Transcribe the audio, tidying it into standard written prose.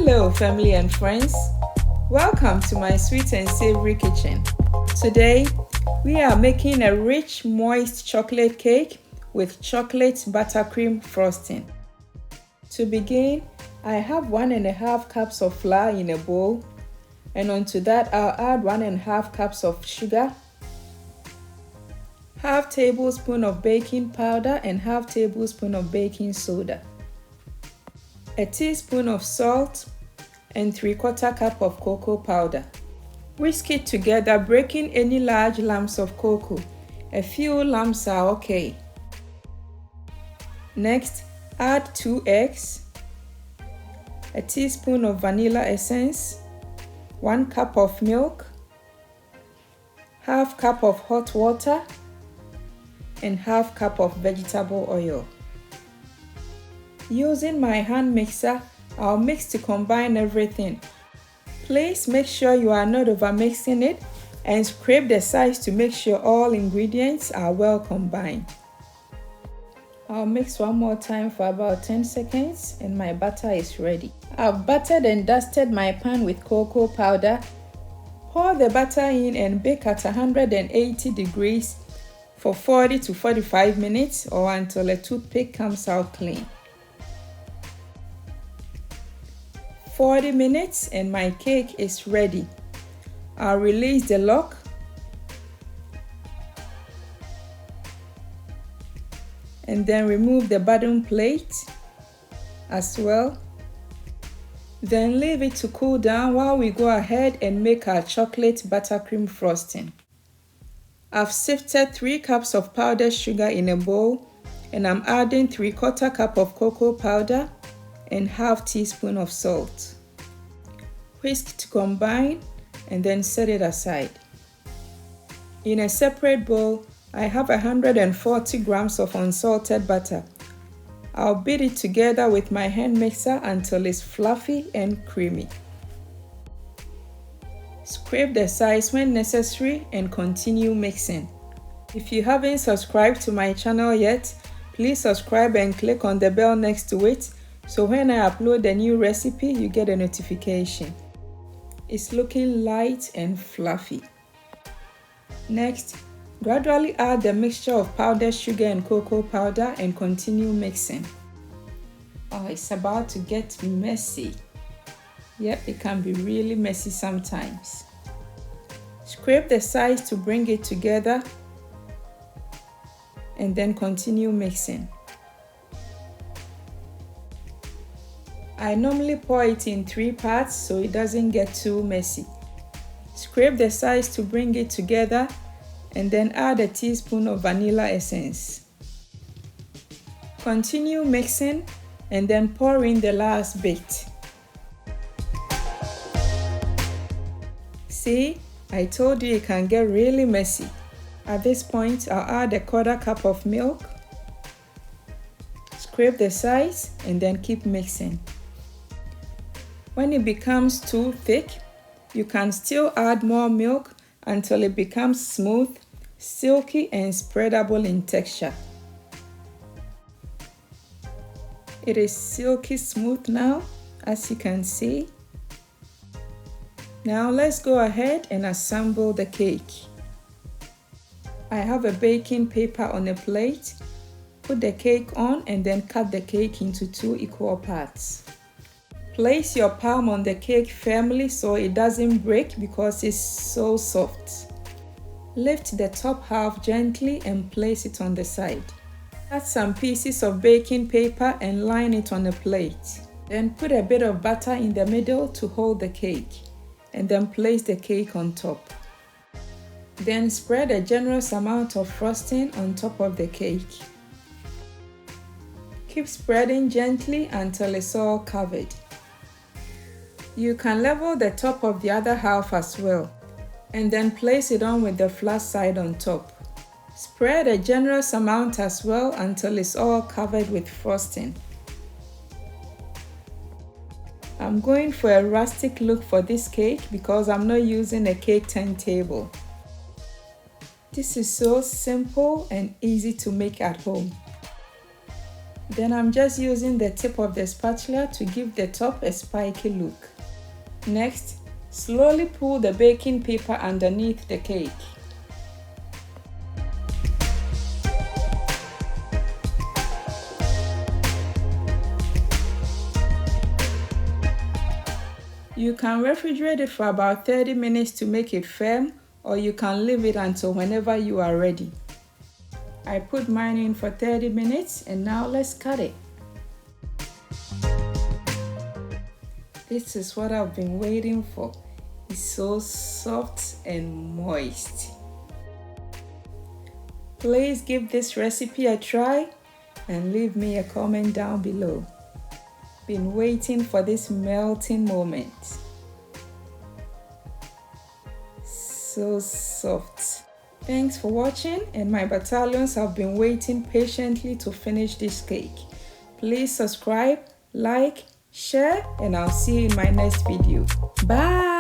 Hello family and friends, welcome to my sweet and savory kitchen. Today we are making a rich moist chocolate cake with chocolate buttercream frosting. To begin, I have 1.5 cups of flour in a bowl, and onto that I'll add 1.5 cups of sugar, half tablespoon of baking powder and half tablespoon of baking soda, a teaspoon of salt, and 3/4 cup of cocoa powder. Whisk it together, breaking any large lumps of cocoa. A few lumps are okay. Next, add 2 eggs, a teaspoon of vanilla essence, 1 cup of milk, half cup of hot water, and half cup of vegetable oil. Using my hand mixer, I'll mix to combine everything. Please make sure you are not over mixing it and scrape the sides to make sure all ingredients are well combined. I'll mix one more time for about 10 seconds and my batter is ready. I've buttered and dusted my pan with cocoa powder. Pour the butter in and bake at 180 degrees for 40 to 45 minutes or until a toothpick comes out clean. 40 minutes and my cake is ready. I'll release the lock and then remove the bottom plate as well. Then leave it to cool down while we go ahead and make our chocolate buttercream frosting. I've sifted 3 cups of powdered sugar in a bowl and I'm adding 3/4 cup of cocoa powder and half teaspoon of salt. Whisk to combine and then set it aside. In a separate bowl, I have 140 grams of unsalted butter. I'll beat it together with my hand mixer until it's fluffy and creamy. Scrape the sides when necessary and continue mixing. If you haven't subscribed to my channel yet, please subscribe and click on the bell next to it so when I upload a new recipe, you get a notification. It's looking light and fluffy. Next, gradually add the mixture of powdered sugar and cocoa powder and continue mixing. Oh, it's about to get messy. Yep, it can be really messy sometimes. Scrape the sides to bring it together and then continue mixing. I normally pour it in 3 parts so it doesn't get too messy. Scrape the sides to bring it together and then add a teaspoon of vanilla essence. Continue mixing and then pour in the last bit. See, I told you it can get really messy. At this point, I'll add 1/4 cup of milk. Scrape the sides and then keep mixing. When it becomes too thick, you can still add more milk until it becomes smooth, silky, and spreadable in texture. It is silky smooth now, as you can see. Now let's go ahead and assemble the cake. I have a baking paper on a plate. Put the cake on and then cut the cake into 2 equal parts. Place your palm on the cake firmly so it doesn't break because it's so soft. Lift the top half gently and place it on the side. Cut some pieces of baking paper and line it on a plate. Then put a bit of butter in the middle to hold the cake and then place the cake on top. Then spread a generous amount of frosting on top of the cake. Keep spreading gently until it's all covered. You can level the top of the other half as well, and then place it on with the flat side on top. Spread a generous amount as well until it's all covered with frosting. I'm going for a rustic look for this cake because I'm not using a cake turntable. This is so simple and easy to make at home. Then I'm just using the tip of the spatula to give the top a spiky look. Next, slowly pull the baking paper underneath the cake. You can refrigerate it for about 30 minutes to make it firm, or you can leave it until whenever you are ready. I put mine in for 30 minutes and now let's cut it. This is what I've been waiting for. It's so soft and moist. Please give this recipe a try and leave me a comment down below. Been waiting for this melting moment. So soft. Thanks for watching, and my battalions have been waiting patiently to finish this cake. Please subscribe, like, share, and I'll see you in my next video. Bye!